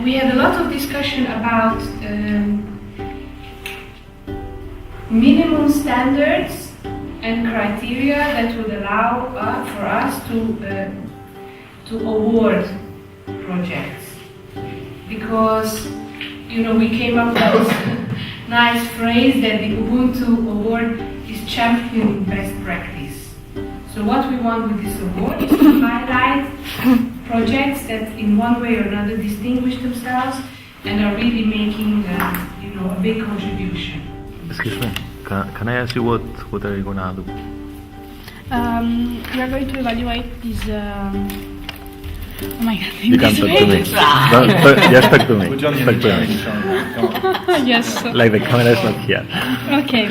we had a lot of discussion about minimum standards and criteria that would allow for us to award projects, because we came up with this nice phrase that the Ubuntu award is championing best practice. So what we want with this award is to highlight projects that in one way or another distinguish themselves and are really making a big contribution. Excuse me, can I ask you what are you going to do? We are going to evaluate this. Oh my God! You can talk to me. Just talk to me. Talk to me. Yes. Like the camera is not here. Okay.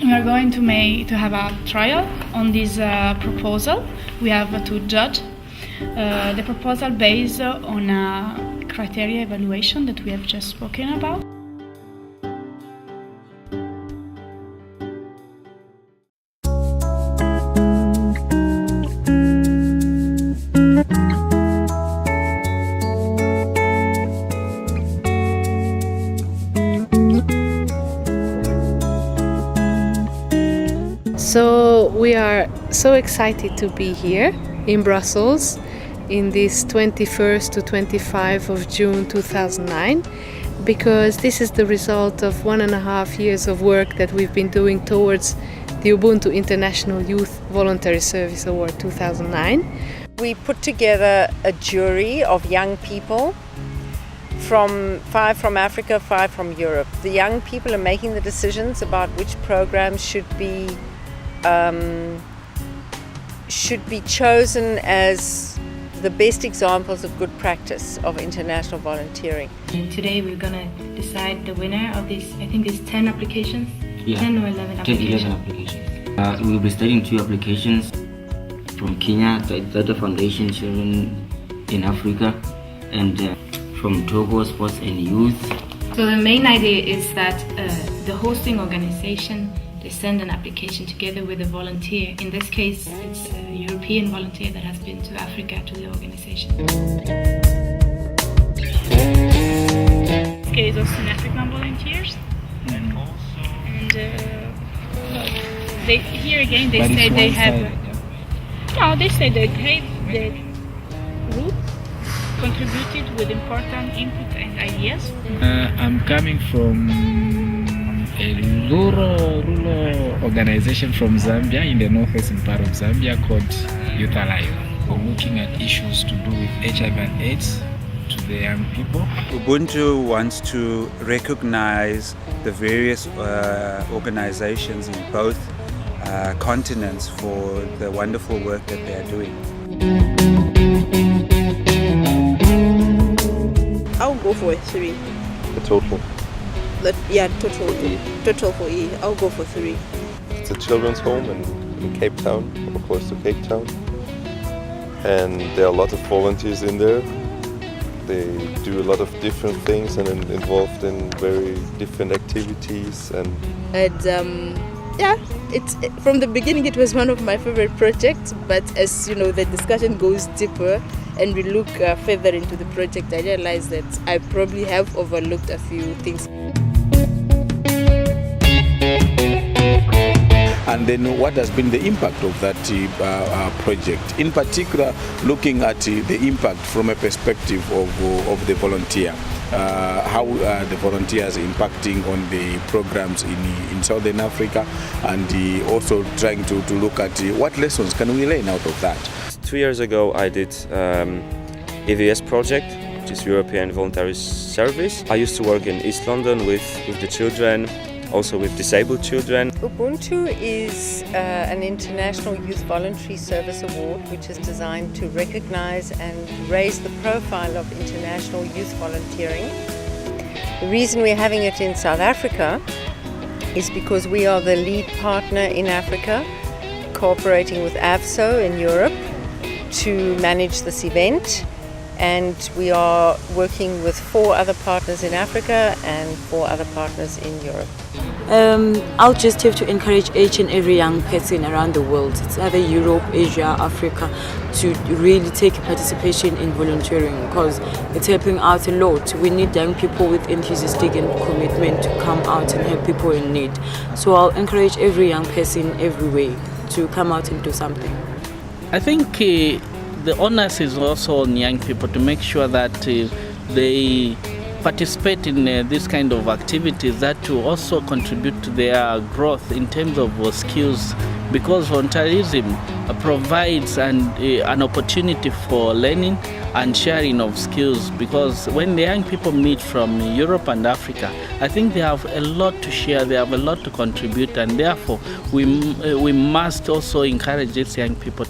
We are going to have a trial on this proposal. We have to judge the proposal based on a criteria evaluation that we have just spoken about. So we are so excited to be here in Brussels in this 21st to 25th of June 2009, because this is the result of 1.5 years of work that we've been doing towards the Ubuntu International Youth Voluntary Service Award 2009. We put together a jury of young people, 5 from Africa, 5 from Europe. The young people are making the decisions about which programs should be chosen as the best examples of good practice of international volunteering. And today we're going to decide the winner of these, I think there's 10 applications, yeah, 10 or 11 applications. 11 applications. We'll be studying 2 applications from Kenya, the Foundation Children in Africa, and from Togo, Sports and Youth. So the main idea is that the hosting organization, they send an application together with a volunteer. In this case, it's a European volunteer that has been to Africa to the organization. This case of African volunteers, and they say they have. No, they say that the group contributed with important input and ideas. I'm coming from a rural organization from Zambia, in the northwestern part of Zambia, called Youth Alive. We're looking at issues to do with HIV and AIDS to the young people. Ubuntu wants to recognize the various organizations in both continents for the wonderful work that they are doing. I'll go for 3. The total. Total for E. I'll go for 3. It's a children's home in Cape Town, or close to Cape Town. And there are a lot of volunteers in there. They do a lot of different things and involved in very different activities. And it's from the beginning it was one of my favorite projects, but as you know, the discussion goes deeper and we look further into the project, I realized that I probably have overlooked a few things. And then what has been the impact of that project? In particular, looking at the impact from a perspective of the volunteer. How the volunteers impacting on the programs in Southern Africa, and also trying to look at what lessons can we learn out of that. 2 years ago I did EVS project, which is European Voluntary Service. I used to work in East London with the children, also with disabled children. Ubuntu is an International Youth Voluntary Service Award, which is designed to recognize and raise the profile of international youth volunteering. The reason we're having it in South Africa is because we are the lead partner in Africa, cooperating with AVSO in Europe to manage this event. and we are working with 4 other partners in Africa and 4 other partners in Europe. I'll just have to encourage each and every young person around the world, it's either Europe, Asia, Africa, to really take participation in volunteering because it's helping out a lot. We need young people with enthusiastic and commitment to come out and help people in need. So I'll encourage every young person everywhere to come out and do something. I think the onus is also on young people to make sure that they participate in this kind of activities that will also contribute to their growth in terms of skills, because volunteerism provides an opportunity for learning and sharing of skills, because when the young people meet from Europe and Africa, I think they have a lot to share, they have a lot to contribute, and therefore we must also encourage these young people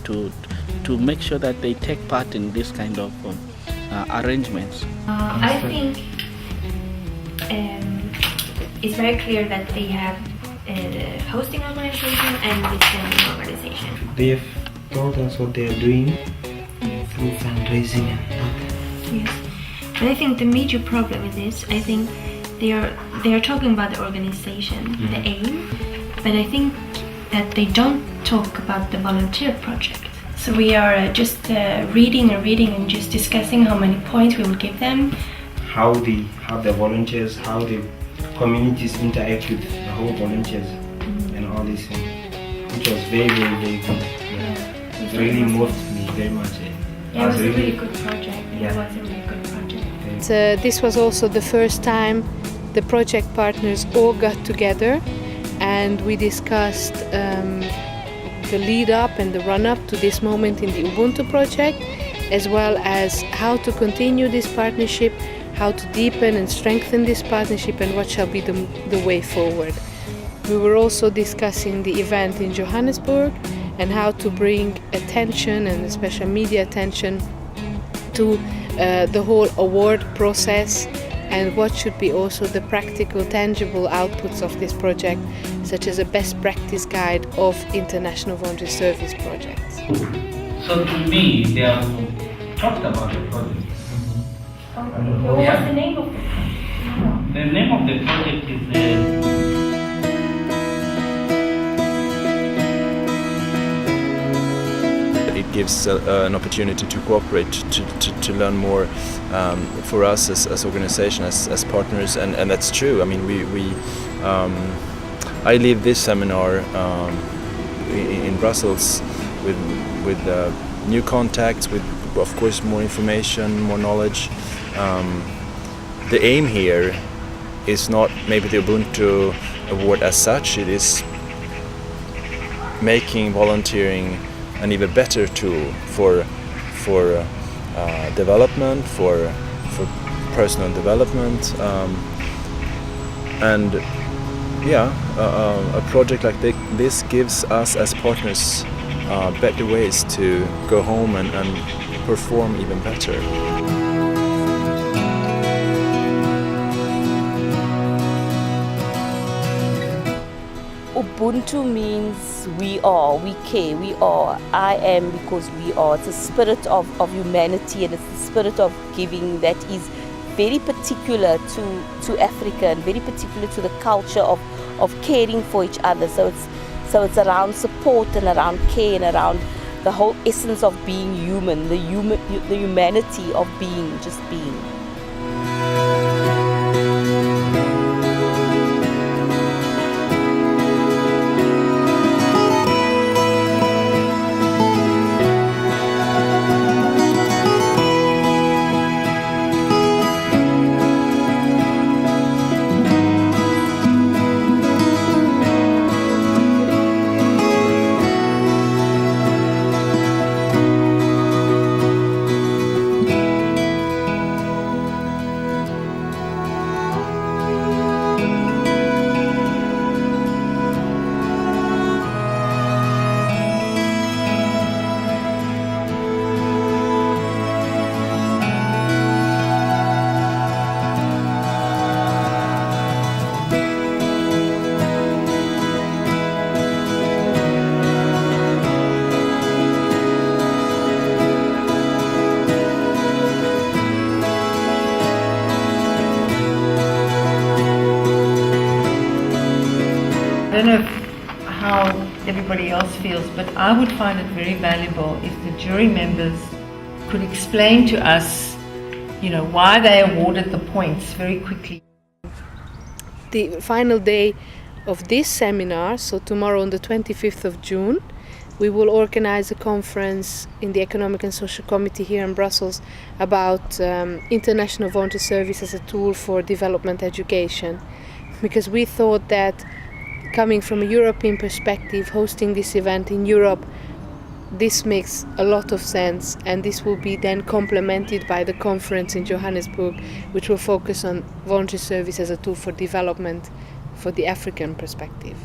to make sure that they take part in this kind of arrangements. I think it's very clear that they have a hosting organization and a sending organization. They have told us what they are doing through fundraising and that. Yes, but I think the major problem with this, I think they are talking about the organization, the aim, but I think that they don't talk about the volunteer project. So we are just reading and just discussing how many points we will give them. How the volunteers, how the communities interact with the whole volunteers and all these things, which was very, very, very good. Yeah. It really moved me very much. Yeah, it was a really good project. Yeah. It was a really good project. This was also the first time the project partners all got together and we discussed the lead up and the run up to this moment in the Ubuntu project, as well as how to continue this partnership, how to deepen and strengthen this partnership, and what shall be the way forward. We were also discussing the event in Johannesburg and how to bring attention and special media attention to the whole award process and what should be also the practical, tangible outputs of this project, such as a best practice guide of international voluntary service projects. So to me, they have talked about the project. What was the name of it? The name of the project is It gives an opportunity to cooperate, to learn more for us as organization, as partners, and that's true. I mean, I leave this seminar in Brussels with new contacts, with of course more information, more knowledge. The aim here is not maybe the Ubuntu award as such. It is making volunteering an even better tool for development, for personal development, and yeah, a project like this gives us as partners better ways to go home and perform even better. Ubuntu means we are, we care, we are, I am because we are. It's a spirit of humanity, and it's the spirit of giving that is very particular to Africa and very particular to the culture of caring for each other. So it's around support and around care and around the whole essence of being human, the humanity of being, just being. don't know how everybody else feels, but I would find it very valuable if the jury members could explain to us, you know, why they awarded the points very quickly. The final day of this seminar, so tomorrow on the 25th of June, we will organize a conference in the Economic and Social Committee here in Brussels about international volunteer service as a tool for development education. Because we thought that coming from a European perspective, hosting this event in Europe, this makes a lot of sense, and this will be then complemented by the conference in Johannesburg, which will focus on volunteer service as a tool for development for the African perspective.